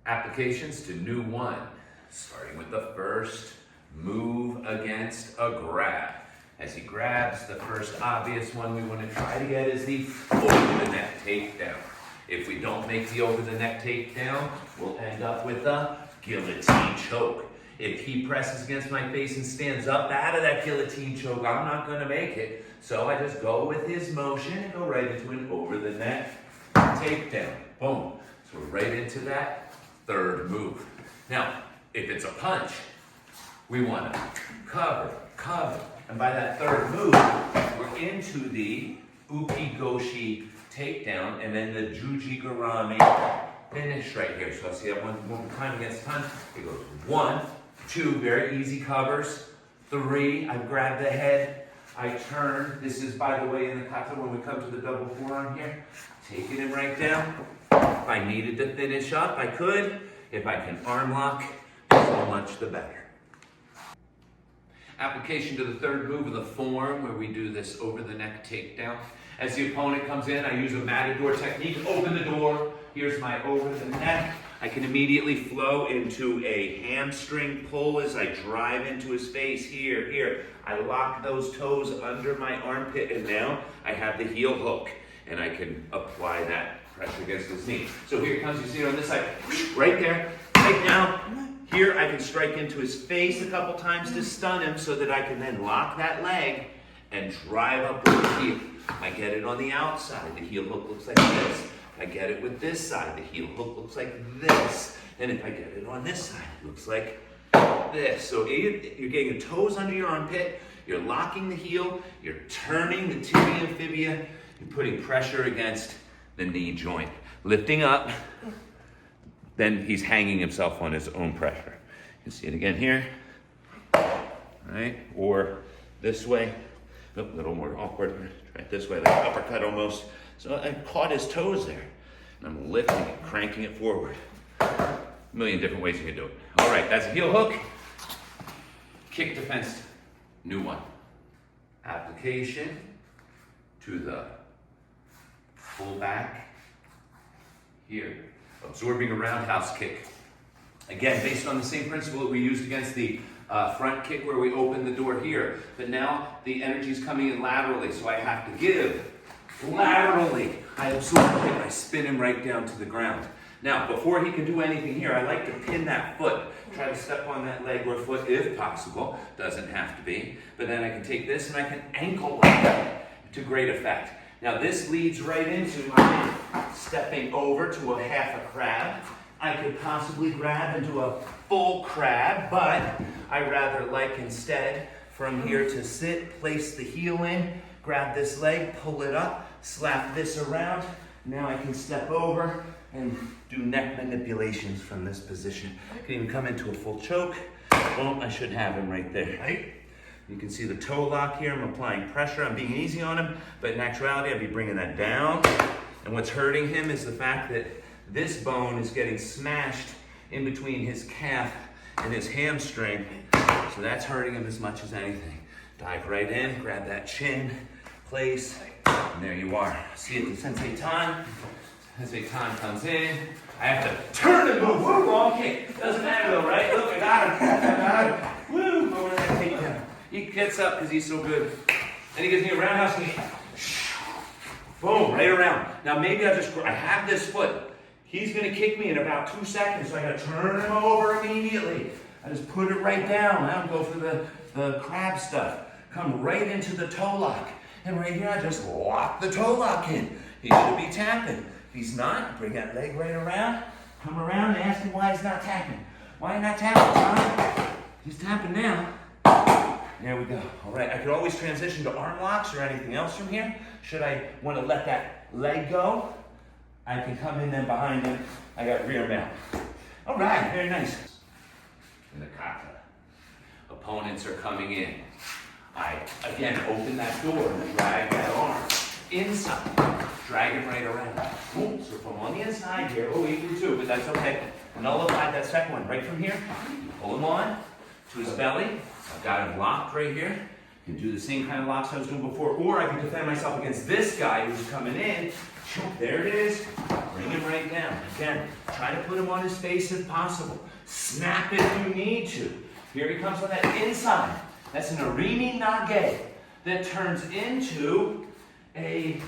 Applications to new one, starting with the first move against a grab. As he grabs, the first obvious one we want to try to get is the over the neck takedown. If we don't make the over the neck takedown, we'll end up with a guillotine choke. If he presses against my face and stands up out of that guillotine choke, I'm not going to make it. So I just go with his motion and go right into an over the neck takedown. Boom. So we're right into that third move. Now, if it's a punch, we want to cover. And by that third move, we're into the ukigoshi takedown and then the jujigarami finish right here. So I'll see that one more time against punch. It goes 1, 2, very easy covers. 3, I grab the head, I turn. This is, by the way, in the kata when we come to the double forearm here. Taking him right down. If I needed to finish up, I could. If I can arm lock, so much the better. Application to the third move of the form where we do this over the neck takedown. As the opponent comes in, I use a matador technique. Open the door. Here's my over the neck. I can immediately flow into a hamstring pull as I drive into his face. Here. I lock those toes under my armpit, and now I have the heel hook, and I can apply that pressure against his knee. So here it comes. You see it on this side. Right there. Right now. Here I can strike into his face a couple times to stun him so that I can then lock that leg and drive up with the heel. I get it on the outside. The heel hook looks like this. I get it with this side. The heel hook looks like this. And if I get it on this side, it looks like this. So you're getting the toes under your armpit. You're locking the heel. You're turning the tibia and fibia. You're putting pressure against the knee joint. Lifting up. Then he's hanging himself on his own pressure. You can see it again here. Right? Or this way. A little more awkward. Try it this way, like uppercut almost. So I caught his toes there. And I'm lifting it, cranking it forward. A million different ways you can do it. All right, that's a heel hook. Kick defense, new one. Application to the full back here. Absorbing a roundhouse kick. Again, based on the same principle that we used against the front kick where we open the door here. But now the energy is coming in laterally, so I have to give laterally. I absorb him, I spin him right down to the ground. Now, before he can do anything here, I like to pin that foot. Try to step on that leg or foot if possible. Doesn't have to be. But then I can take this and I can ankle lock to great effect. Now this leads right into my stepping over to a half a crab. I could possibly grab into a full crab, but I rather like instead from here to sit, place the heel in, grab this leg, pull it up, slap this around. Now I can step over and do neck manipulations from this position. I can even come into a full choke. Boom, I should have him right there, right? You can see the toe lock here. I'm applying pressure. I'm being easy on him, but in actuality, I'd be bringing that down. And what's hurting him is the fact that this bone is getting smashed in between his calf and his hamstring. So that's hurting him as much as anything. Dive right in, grab that chin, place, and there you are. See it, the sensei tan. Sensei tan comes in. I have to turn and move. Woo, wrong kick. Doesn't matter though, right? Look, I got him. Woo, over that takedown. He gets up because he's so good. Then he gives me a roundhouse knee. Boom, right around. Now maybe I have this foot. He's gonna kick me in about 2 seconds, so I gotta turn him over immediately. I just put it right down. I don't go for the crab stuff. Come right into the toe lock. And right here, I just lock the toe lock in. He should be tapping. If he's not, bring that leg right around. Come around and ask him why he's not tapping. Why not tapping, Tom? He's tapping now. There we go. All right, I could always transition to arm locks or anything else from here. Should I want to let that leg go, I can come in then behind him. I got rear mount. All right, very nice. In the kata, opponents are coming in. I, again, open that door and drag that arm inside. Drag him right around. Boom. So from on the inside here, you do too, but that's okay. Nullify that second one. Right from here, pull him on to his belly. I've got him locked right here. You can do the same kind of locks I was doing before, or I can defend myself against this guy who's coming in. There it is. Bring him right down. Again, try to put him on his face if possible. Snap it if you need to. Here he comes on that inside. That's an Arimi Nage that turns into a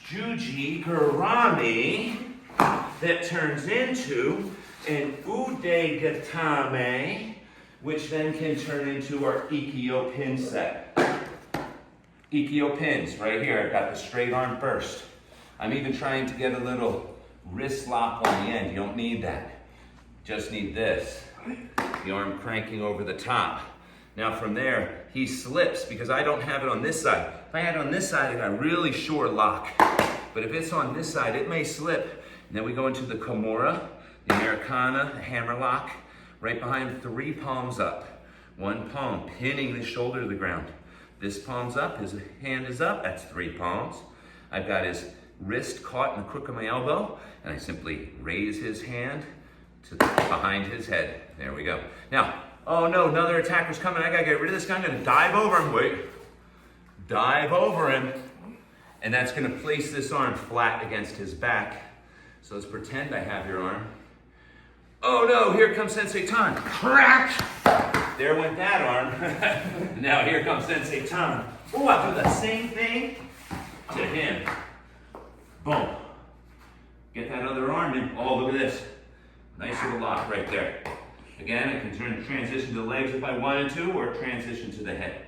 Juji Garami that turns into an Ude Gatame, which then can turn into our Ikkyo pin set. Ikkyo pins, right here. I've got the straight arm first. I'm even trying to get a little wrist lock on the end. You don't need that. Just need this. The arm cranking over the top. Now from there, he slips because I don't have it on this side. If I had it on this side, I got a really short lock. But if it's on this side, it may slip. And then we go into the Kimura, the Americana, the hammer lock. Right behind, 3 palms up. 1 palm pinning the shoulder to the ground. This palm's up, his hand is up, that's 3 palms. I've got his wrist caught in the crook of my elbow, and I simply raise his hand to behind his head. There we go. Now, oh no, another attacker's coming. I gotta get rid of this guy. I'm gonna dive over him. Wait. Dive over him. And that's gonna place this arm flat against his back. So let's pretend I have your arm. Oh no, here comes Sensei Tan. Crack! There went that arm. Now here comes Sensei Tan. Oh, I'll do the same thing to him. Boom. Get that other arm in. Oh, look at this. Nice little lock right there. Again, I can transition to the legs if I wanted to, or transition to the head.